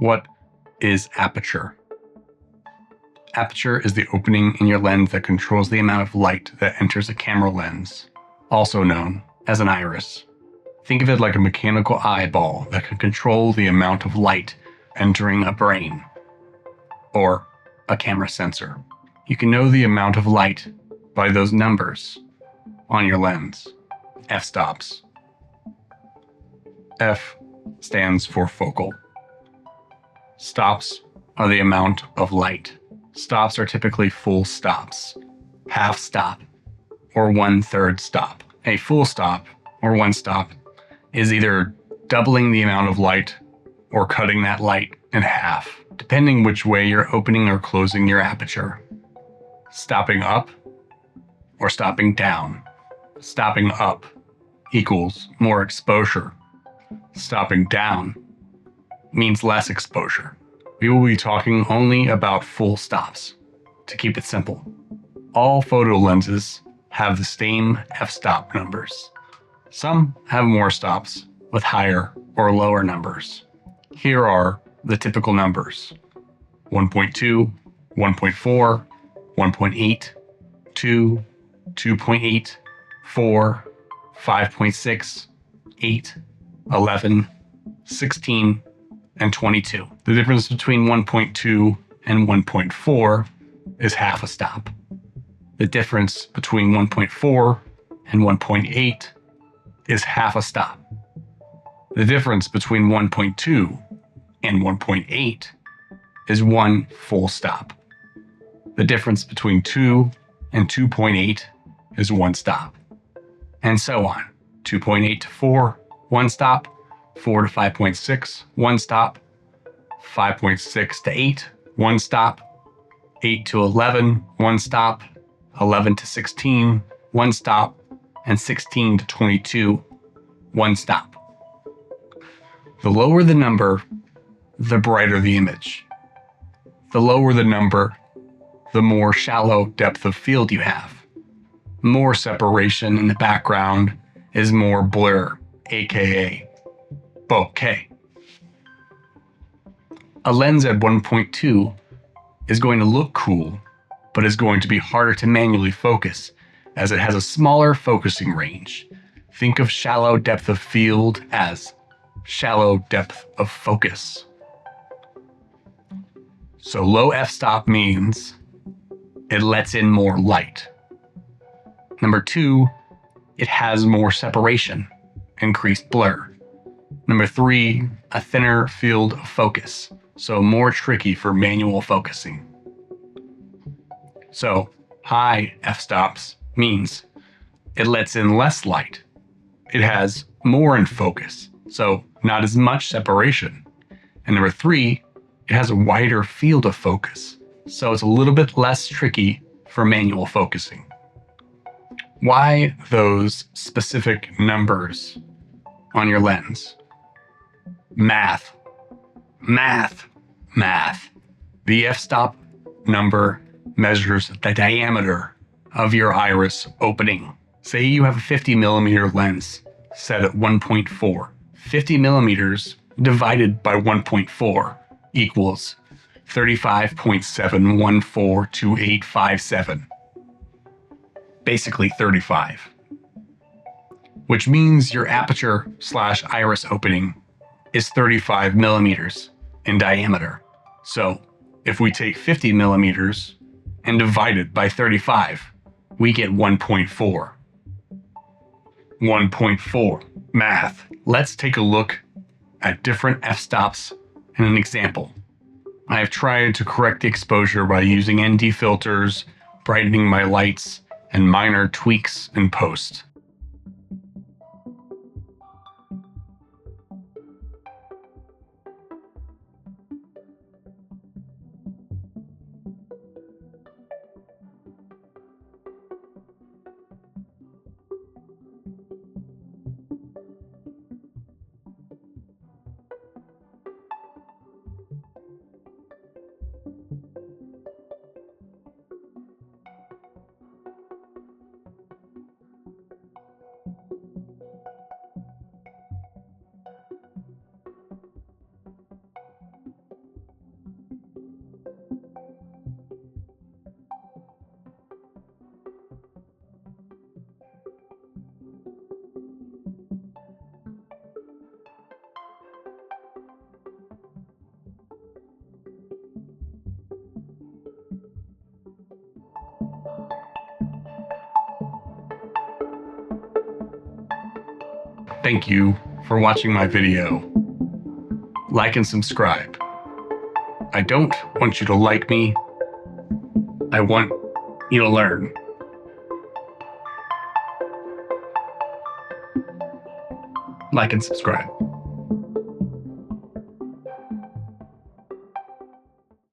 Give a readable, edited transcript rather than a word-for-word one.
What is aperture? Aperture is the opening in your lens that controls the amount of light that enters a camera lens, also known as an iris. Think of it like a mechanical eyeball that can control the amount of light entering a brain, or a camera sensor. You can know the amount of light by those numbers on your lens, f-stops. F stands for focal. Stops are the amount of light. Stops are typically full stops, half stop, or 1/3 stop. A full stop, or one stop, is either doubling the amount of light or cutting that light in half, depending which way you're opening or closing your aperture. Stopping up or stopping down. Stopping up equals more exposure. Stopping down means less exposure. We will be talking only about full stops, to keep it simple. All photo lenses have the same f-stop numbers. Some have more stops with higher or lower numbers. Here are the typical numbers: 1.2, 1.4, 1.8, 2, 2.8, 4, 5.6, 8, 11, 16, and 22. The difference between 1.2 and 1.4 is half a stop. The difference between 1.4 and 1.8 is half a stop. The difference between 1.2 and 1.8 is one full stop. The difference between 2 and 2.8 is one stop. And so on. 2.8 to 4, one stop. 4 to 5.6, one stop. 5.6 to 8, one stop. 8 to 11, one stop. 11 to 16, one stop. And 16 to 22, one stop. The lower the number, the brighter the image. The lower the number, the more shallow depth of field you have. More separation in the background is more blur, aka bokeh. A lens at 1.2 is going to look cool, but is going to be harder to manually focus as it has a smaller focusing range. Think of shallow depth of field as shallow depth of focus. So low f-stop means it lets in more light. Number 2, it has more separation, increased blur. Number 3, a thinner field of focus, so more tricky for manual focusing. So high f-stops means it lets in less light. It has more in focus, so not as much separation. And number 3, it has a wider field of focus, so it's a little bit less tricky for manual focusing. Why those specific numbers on your lens? Math. Math. Math. The f-stop number measures the diameter of your iris opening. Say you have a 50mm lens set at 1.4. 50 millimeters divided by 1.4 equals 35.7142857. Basically 35. Which means your aperture/iris opening is 35 millimeters in diameter. So if we take 50 millimeters and divide it by 35, we get 1.4. 1.4. Math. Let's take a look at different f-stops in an example. I have tried to correct the exposure by using ND filters, brightening my lights, and minor tweaks in post. Thank you for watching my video. Like and subscribe. I don't want you to like me. I want you to learn. Like and subscribe.